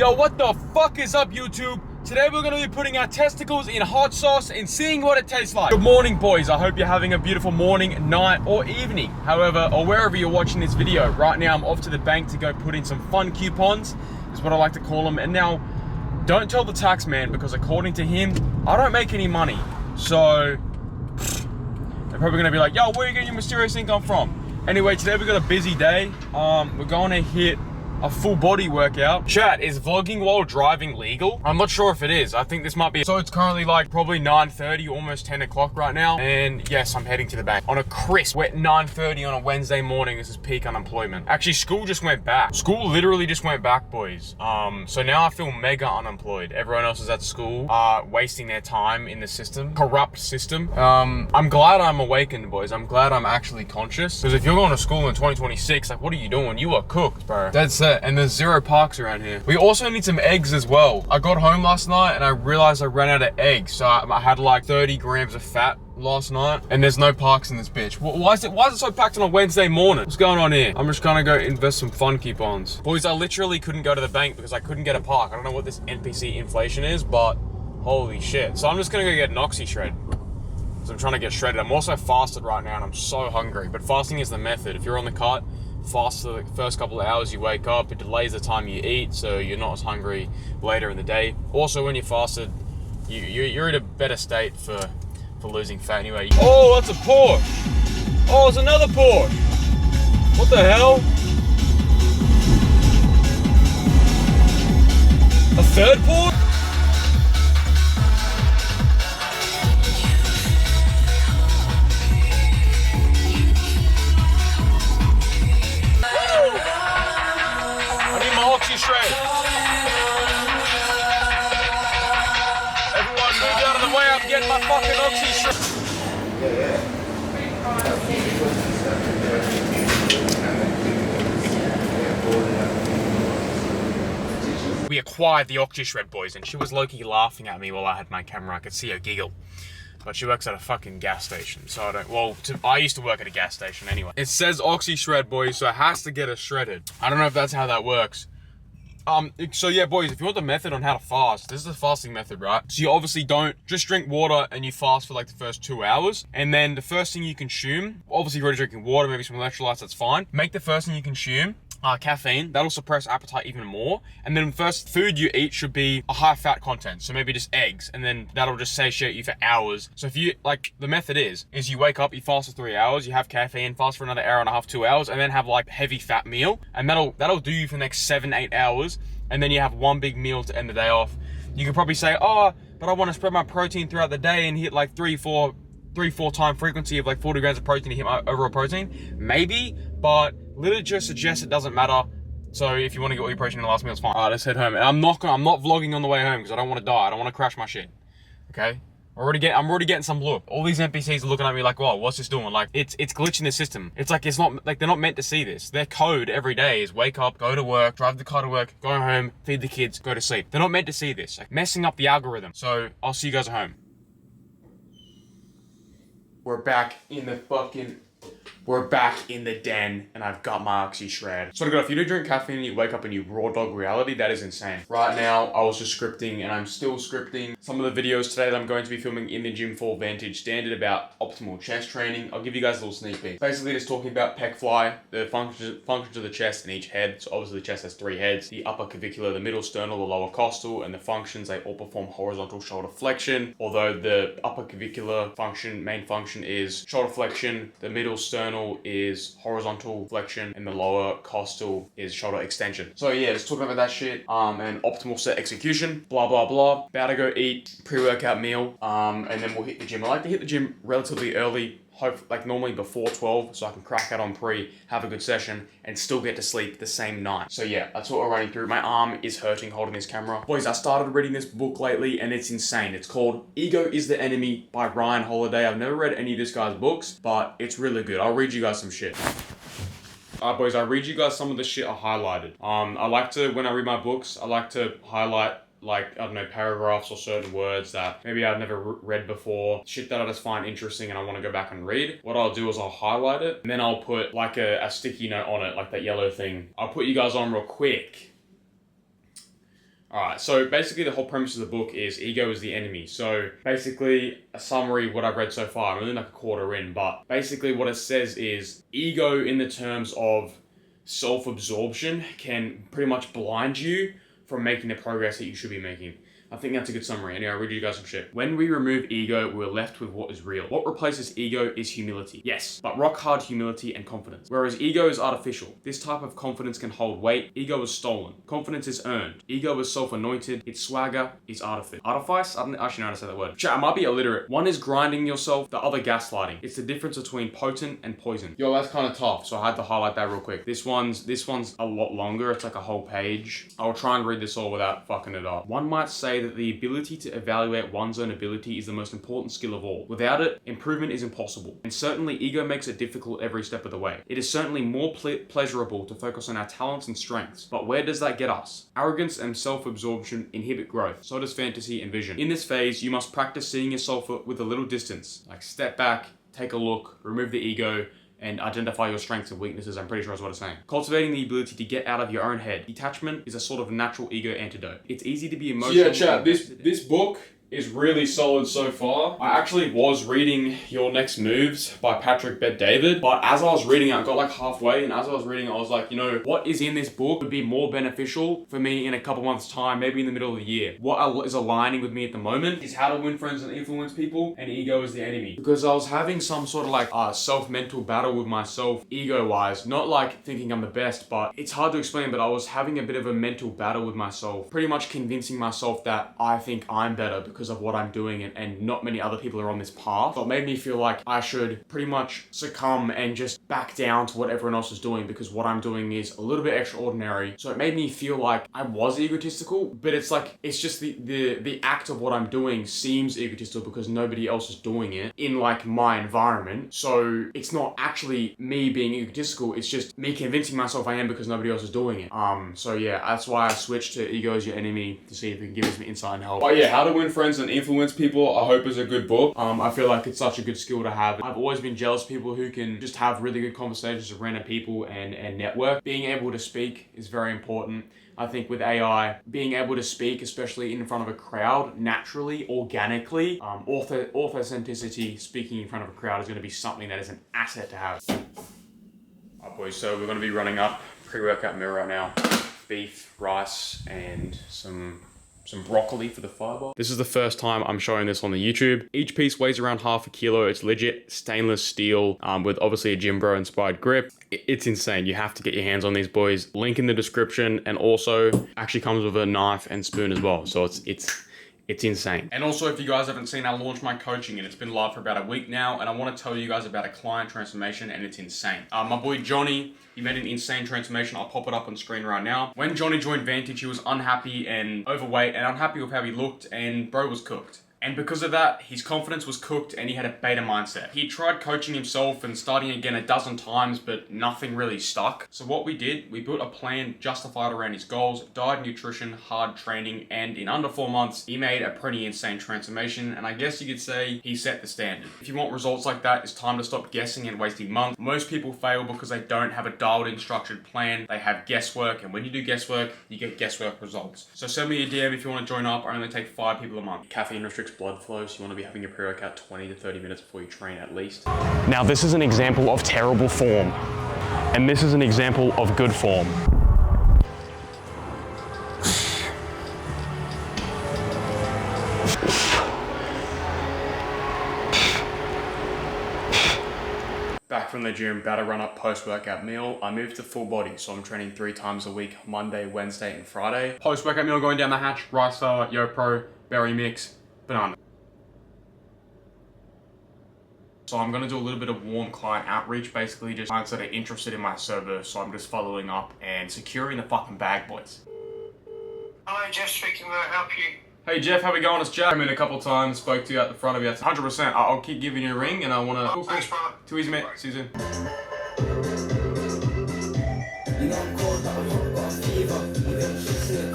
Yo, what the fuck is up, YouTube? Today we're going to be putting our testicles in hot sauce and seeing what it tastes like. Good morning, boys. I hope you're having a beautiful morning, night, or evening. However, or wherever you're watching this video. Right now, I'm off to the bank to go put in some fun coupons, is what I like to call them. And now, don't tell the tax man, because according to him, I don't make any money. So, they're probably going to be like, yo, where are you getting your mysterious income from? Anyway, today we've got a busy day. We're going to hit a full body workout. Chat, is vlogging while driving legal? I'm not sure if it is. I think this might be. So it's currently like probably 9:30, almost 10 o'clock right now. And yes, I'm heading to the bank on a crisp, wet 9:30 on a Wednesday morning. This is peak unemployment. Actually, school just went back. School literally just went back, boys. So now I feel mega unemployed. Everyone else is at school, wasting their time in the system, corrupt system. I'm glad I'm awakened, boys. I'm glad I'm actually conscious. Because if you're going to school in 2026, like, what are you doing? You are cooked, bro. That's it. And there's zero parks around here. We also need some eggs as well. I got home last night and I realized I ran out of eggs. So I had like 30 grams of fat last night, and there's no parks in this bitch. Why is it so packed on a Wednesday morning? What's going on here? I'm just gonna go invest some fun coupons. Boys, I literally couldn't go to the bank because I couldn't get a park. I don't know what this NPC inflation is, but holy shit. So I'm just gonna go get an oxy shred. So I'm trying to get shredded. I'm also fasted right now and I'm so hungry, but fasting is the method. If you're on the cut, fast for the first couple of hours you wake up, it delays the time you eat, so you're not as hungry later in the day. Also, when you're fasted, you're in a better state for losing fat anyway. Oh, that's a Porsche. Oh, it's another Porsche. What the hell? A third Porsche? Shred. Everyone move out of the way, I'm getting my fucking oxy shred. We acquired the oxy shred, boys, and she was low-key laughing at me while I had my camera. I could see her giggle. But she works at a fucking gas station, so I don't, I used to work at a gas station anyway. It says oxy shred, boys, so it has to get us shredded. I don't know if that's how that works. So yeah, boys, if you want the method on how to fast, this is the fasting method, right? So you obviously don't just drink water and you fast for like the first 2 hours. And then the first thing you consume, obviously you're already drinking water, maybe some electrolytes, that's fine. Make the first thing you consume caffeine. That'll suppress appetite even more. And then the first food you eat should be a high fat content. So maybe just eggs, and then that'll just satiate you for hours. So if you, like, the method is you wake up, you fast for 3 hours, you have caffeine, fast for another hour and a half, 2 hours, and then have like heavy fat meal. And that'll do you for the next 7-8 hours. And then you have one big meal to end the day off. You could probably say, oh, but I want to spread my protein throughout the day and hit like 3-4 time frequency of like 40 grams of protein to hit my overall protein. Maybe, but literature suggests it doesn't matter. So if you want to get all your protein in the last meal, it's fine. All right, let's head home. And I'm not vlogging on the way home because I don't want to die. I don't want to crash my shit. Okay? I'm already getting some look. All these NPCs are looking at me like, whoa, what's this doing? Like, it's glitching the system. It's like, it's not, like, they're not meant to see this. Their code every day is wake up, go to work, drive the car to work, go home, feed the kids, go to sleep. They're not meant to see this. Like, messing up the algorithm. So, I'll see you guys at home. We're back in the den, and I've got my oxy shred. So if you do drink caffeine and you wake up and you raw dog reality, that is insane. Right now, I was just scripting, and I'm still scripting some of the videos today that I'm going to be filming in the Gym 4 Vantage Standard about optimal chest training. I'll give you guys a little sneak peek. Basically, just talking about pec fly, the functions of the chest and each head. So obviously the chest has 3 heads: the upper clavicular, the middle sternal, the lower costal, and the functions, they all perform horizontal shoulder flexion. Although the upper clavicular main function is shoulder flexion, the middle sternal is horizontal flexion, and the lower costal is shoulder extension. So yeah, just talking about that shit, and optimal set execution, blah, blah, blah. About to go eat pre-workout meal, and then we'll hit the gym. I like to hit the gym relatively early, like normally before 12, so I can crack out on pre, have a good session, and still get to sleep the same night. So yeah, that's what we're running through. My arm is hurting holding this camera. Boys, I started reading this book lately, and it's insane. It's called Ego is the Enemy by Ryan Holiday. I've never read any of this guy's books, but it's really good. I'll read you guys some shit. Alright, boys, I'll read you guys some of the shit I highlighted. I like to, when I read my books, I like to highlight, like, I don't know, paragraphs or certain words that maybe I've never read before, shit that I just find interesting and I want to go back and read. What I'll do is I'll highlight it, and then I'll put like a sticky note on it, like that yellow thing. I'll put you guys on real quick. Alright, so basically the whole premise of the book is ego is the enemy. So basically, a summary of what I've read so far, I'm only like a quarter in, but basically what it says is ego in the terms of self-absorption can pretty much blind you from making the progress that you should be making. I think that's a good summary. Anyway, I'll read you guys some shit. When we remove ego, we're left with what is real. What replaces ego is humility. Yes, but rock hard humility and confidence. Whereas ego is artificial. This type of confidence can hold weight. Ego is stolen. Confidence is earned. Ego is self-anointed. Its swagger is artifice. Artifice? I don't actually know how to say that word. Chat, I might be illiterate. One is grinding yourself, the other gaslighting. It's the difference between potent and poison. Yo, that's kind of tough, so I had to highlight that real quick. This one's a lot longer. It's like a whole page. I'll try and read this all without fucking it up. One might say that the ability to evaluate one's own ability is the most important skill of all. Without it, improvement is impossible. And certainly ego makes it difficult every step of the way. It is certainly more pleasurable to focus on our talents and strengths. But where does that get us? Arrogance and self-absorption inhibit growth. So does fantasy and vision. In this phase, you must practice seeing yourself with a little distance. Like step back, take a look, remove the ego, and identify your strengths and weaknesses. I'm pretty sure is what it's saying. Cultivating the ability to get out of your own head. Detachment is a sort of natural ego antidote. It's easy to be emotional. So yeah, chat, this book is really solid so far. I actually was reading Your Next Moves by Patrick Bet-David, but as I was reading it, I got like halfway, and as I was reading it, I was like, you know, what is in this book would be more beneficial for me in a couple months' time, maybe in the middle of the year. What is aligning with me at the moment is How to Win Friends and Influence People, and Ego is the Enemy. Because I was having some sort of like self-mental battle with myself, ego-wise, not like thinking I'm the best, but it's hard to explain, but I was having a bit of a mental battle with myself, pretty much convincing myself that I think I'm better because of what I'm doing and not many other people are on this path. So it made me feel like I should pretty much succumb and just back down to what everyone else is doing because what I'm doing is a little bit extraordinary. So it made me feel like I was egotistical, but it's like, it's just the act of what I'm doing seems egotistical because nobody else is doing it in like my environment. So it's not actually me being egotistical, it's just me convincing myself I am because nobody else is doing it. So yeah, that's why I switched to Ego is Your Enemy to see if it can give us some insight and help. Oh yeah, How to Win Friends and Influence People, I hope is a good book. I feel like it's such a good skill to have. I've always been jealous of people who can just have really good conversations with random people and network. Being able to speak is very important. I think with AI, being able to speak, especially in front of a crowd, naturally, organically, authenticity, speaking in front of a crowd is going to be something that is an asset to have. Alright boys, so we're going to be running up pre-workout meal right now. Beef, rice, and some broccoli for the fiber. This is the first time I'm showing this on the YouTube. Each piece weighs around half a kilo. It's legit stainless steel with obviously a Gym Bro inspired grip. It's insane. You have to get your hands on these boys. Link in the description, and also actually comes with a knife and spoon as well. So it's insane. And also, if you guys haven't seen, I launched my coaching and it's been live for about a week now, and I want to tell you guys about a client transformation, and it's insane. My boy Johnny, he made an insane transformation. I'll pop it up on screen right now. When Johnny joined Vantage, he was unhappy and overweight and unhappy with how he looked, and bro was cooked. And because of that, his confidence was cooked and he had a beta mindset. He tried coaching himself and starting again a dozen times, but nothing really stuck. So what we did, we built a plan justified around his goals, diet, nutrition, hard training, and in under 4 months, he made a pretty insane transformation. And I guess you could say he set the standard. If you want results like that, it's time to stop guessing and wasting months. Most people fail because they don't have a dialed in structured plan. They have guesswork, and when you do guesswork, you get guesswork results. So send me a DM if you want to join up. I only take 5 people a month. Caffeine restricts blood flow, so you want to be having your pre-workout 20 to 30 minutes before you train at least. Now this is an example of terrible form, and this is an example of good form. Back from the gym, about to run up post-workout meal. I moved to full body, so I'm training 3 times a week, Monday, Wednesday, and Friday. Post-workout meal going down the hatch, rice flour, YoPro, berry mix, banana. So I'm going to do a little bit of warm client outreach, basically just clients that are interested in my service. So I'm just following up and securing the fucking bag, boys. Hello, Jeff speaking. May I help you? Hey Jeff, how we going? It's Jack. I mean, a couple times, spoke to you at the front of you. 100%. I'll keep giving you a ring, and I want to... Oh, thanks, bro. Too easy, mate. See you soon.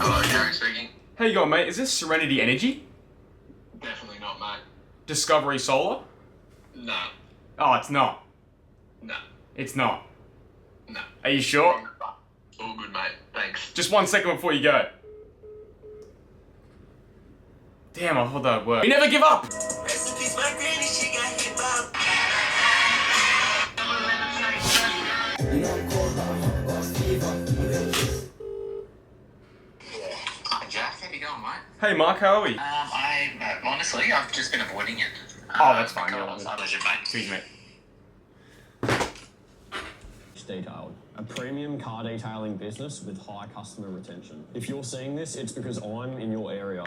Hello, Gary speaking. How you going, mate? Is this Serenity Energy? Definitely not, mate. Discovery Solar? No. Oh, it's not. No. It's not. No. Are you sure? All good, mate. Thanks. Just 1 second before you go. Damn, I thought that would work. We never give up! Recipes, my granny, she got hip hop. Hi, Jack. How you going, mate? Hey Mark, how are we? Honestly, I've just been avoiding it. Oh, that's fine. Pleasure, mate. Excuse me. Detailed, a premium car detailing business with high customer retention. If you're seeing this, it's because I'm in your area.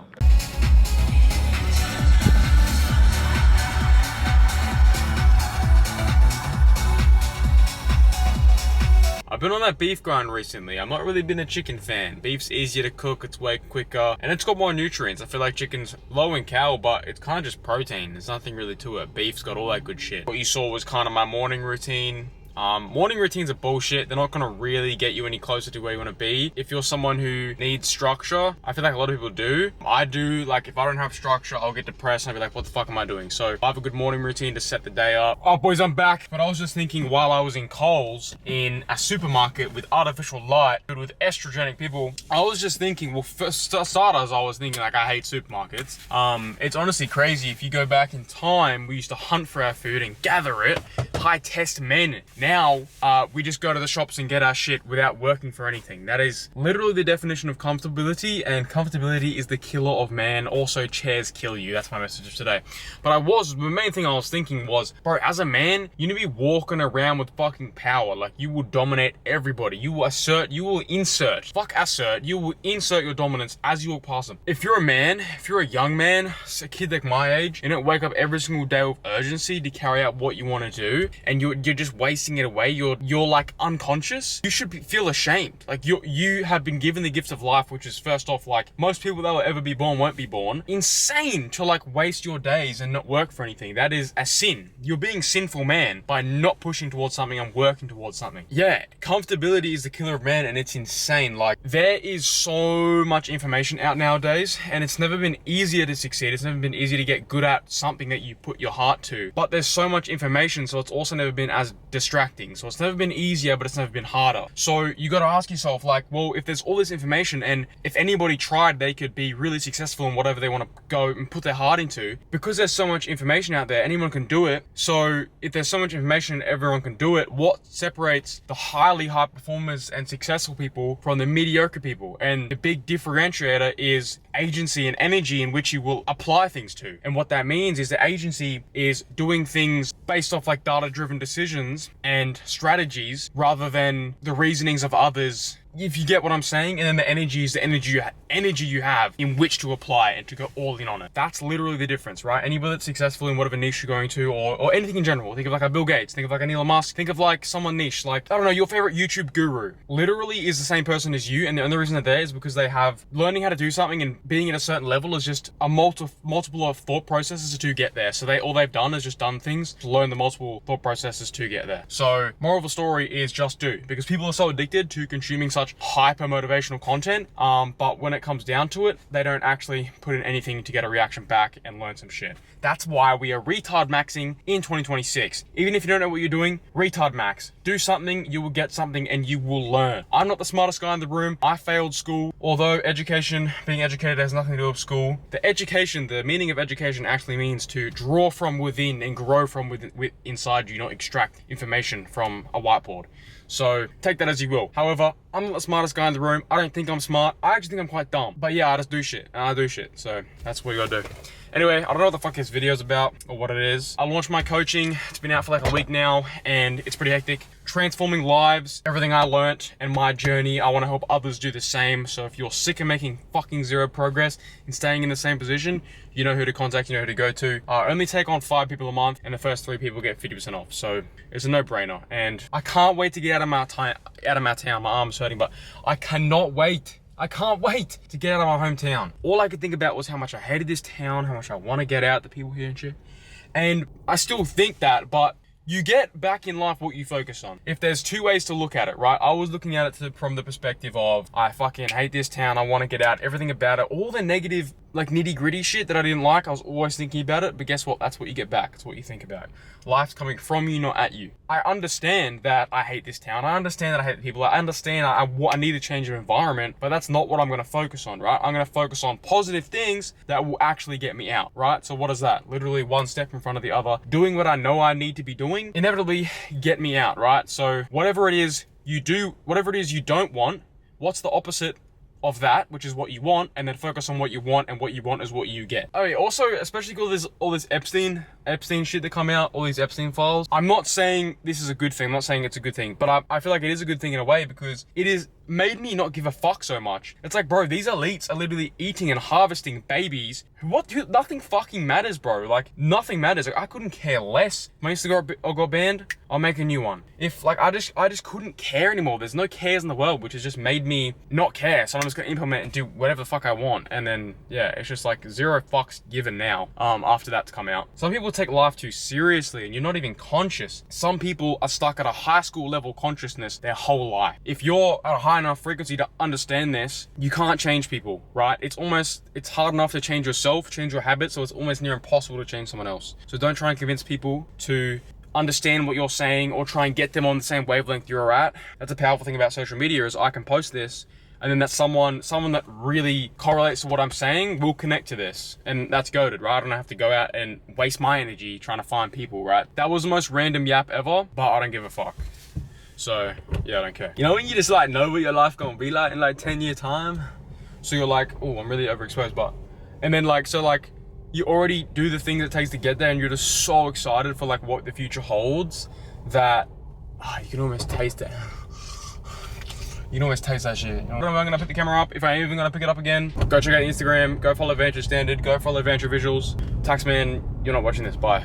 I've been on that beef grind recently. I've not really been a chicken fan. Beef's easier to cook, it's way quicker, and it's got more nutrients. I feel like chicken's low in cal, but it's kind of just protein. There's nothing really to it. Beef's got all that good shit. What you saw was kind of my morning routine. Morning routines are bullshit. They're not gonna really get you any closer to where you wanna be. If you're someone who needs structure, I feel like a lot of people do. I do, like if I don't have structure, I'll get depressed and I'll be like, what the fuck am I doing? So I have a good morning routine to set the day up. Oh boys, I'm back. But I was just thinking while I was in Coles, in a supermarket with artificial light, with estrogenic people, I was just thinking, well, for starters, I was thinking like, I hate supermarkets. It's honestly crazy. If you go back in time, we used to hunt for our food and gather it, high test men. Now, we just go to the shops and get our shit without working for anything. That is literally the definition of comfortability, and comfortability is the killer of man. Also, chairs kill you. That's my message of today. But the main thing I was thinking was, bro, as a man, you need to be walking around with fucking power. Like, you will dominate everybody. You will insert, you will insert your dominance as you walk past them. If you're a man, if you're a young man, a kid like my age, you don't wake up every single day with urgency to carry out what you want to do, and you're just wasting it away. You're like unconscious. You should feel ashamed. Like you have been given the gift of life, which is first off, like most people that will ever be born won't be born. Insane to like waste your days and not work for anything. That is a sin. You're being sinful man by not pushing towards something and working towards something. Yeah, comfortability is the killer of man, and it's insane. Like there is so much information out nowadays, and it's never been easier to succeed. It's never been easier to get good at something that you put your heart to. But there's so much information, so it's also never been as distracting. So it's never been easier, but it's never been harder. So you got to ask yourself, like, well, if there's all this information, and if anybody tried, they could be really successful in whatever they want to go and put their heart into, because there's so much information out there, anyone can do it. So if there's so much information, everyone can do it. What separates the highly high performers and successful people from the mediocre people? And the big differentiator is agency and energy in which you will apply things to. And what that means is the agency is doing things based off like data-driven decisions and strategies rather than the reasonings of others, if you get what I'm saying. And then the energy is the energy you have in which to apply and to go all in on it. That's literally the difference, right? Anybody that's successful in whatever niche you're going to, or anything in general. Think of like a Bill Gates, think of like an Elon Musk, think of like someone niche, like, I don't know, your favorite YouTube guru literally is the same person as you. And the only reason they're there is because they have learning how to do something, and being at a certain level is just a multiple of thought processes to get there. So all they've done is just done things to learn the multiple thought processes to get there. So moral of the story is just do, because people are so addicted to consuming such hyper motivational content, but when it comes down to it, they don't actually put in anything to get a reaction back and learn some shit. That's why we are retard maxing in 2026. Even if you don't know what you're doing, retard max. Do something, you will get something, and you will learn. I'm not the smartest guy in the room. I failed school. Although being educated has nothing to do with school. The meaning of education actually means to draw from within and grow from inside you, not extract information from a whiteboard. So take that as you will. However, I'm not the smartest guy in the room. I don't think I'm smart. I actually think I'm quite dumb. But yeah, I just do shit. And I do shit. So that's what you gotta do. Anyway, I don't know what the fuck this video is about or what it is. I launched my coaching. It's been out for like a week now, and it's pretty hectic. Transforming lives, everything I learnt and my journey, I want to help others do the same. So if you're sick of making fucking zero progress and staying in the same position, you know who to contact, you know who to go to. I only take on 5 people a month, and the first 3 people get 50% off. So it's a no-brainer. And I can't wait to get out of my town. My arm's hurting, but I cannot wait. I can't wait to get out of my hometown. All I could think about was how much I hated this town, how much I want to get out, the people here and shit. And I still think that, but you get back in life what you focus on. If there's 2 ways to look at it, right? I was looking at it from the perspective of, I fucking hate this town, I want to get out, everything about it, all the negative like nitty gritty shit that I didn't like. I was always thinking about it, but guess what? That's what you get back. It's what you think about. Life's coming from you, not at you. I understand that I hate this town. I understand that I hate the people. I understand I need a change of environment, but that's not what I'm going to focus on, right? I'm going to focus on positive things that will actually get me out, right? So what is that? Literally one step in front of the other. Doing what I know I need to be doing, inevitably get me out, right? So whatever it is you do, whatever it is you don't want, what's the opposite of that, which is what you want, and then focus on what you want, and what you want is what you get. Oh yeah, also, especially all this Epstein shit that come out, all these Epstein files. I'm not saying this is a good thing. I'm not saying it's a good thing, but I feel like it is a good thing in a way, because it is made me not give a fuck so much. It's like, bro, these elites are literally eating and harvesting babies. Nothing fucking matters, bro. Like, nothing matters. Like, I couldn't care less. My Instagram got banned, I'll make a new one. If, like, I just couldn't care anymore. There's no cares in the world, which has just made me not care. So I'm just gonna implement and do whatever the fuck I want. And then, yeah, it's just like zero fucks given now, after that to come out. Some people take life too seriously, and you're not even conscious. Some people are stuck at a high school level consciousness their whole life. If you're at a high enough frequency to understand this, you can't change people, right? It's hard enough to change yourself, change your habits, so it's almost near impossible to change someone else. So don't try and convince people to understand what you're saying or try and get them on the same wavelength you're at. That's a powerful thing about social media, is I can post this, and then that someone that really correlates to what I'm saying will connect to this. And that's goated, right? I don't have to go out and waste my energy trying to find people, right? That was the most random yap ever, but I don't give a fuck. So, yeah, I don't care. You know when you just like know what your life gonna be like in like 10-year time? So you're like, oh, I'm really overexposed, but... And then like, so like, you already do the things it takes to get there, and you're just so excited for like what the future holds that you can almost taste it. You can always taste that shit. I'm gonna pick the camera up, if I'm even gonna pick it up again. Go check out Instagram, go follow Vantra Standard, go follow Vantra Visuals. Taxman, you're not watching this, bye.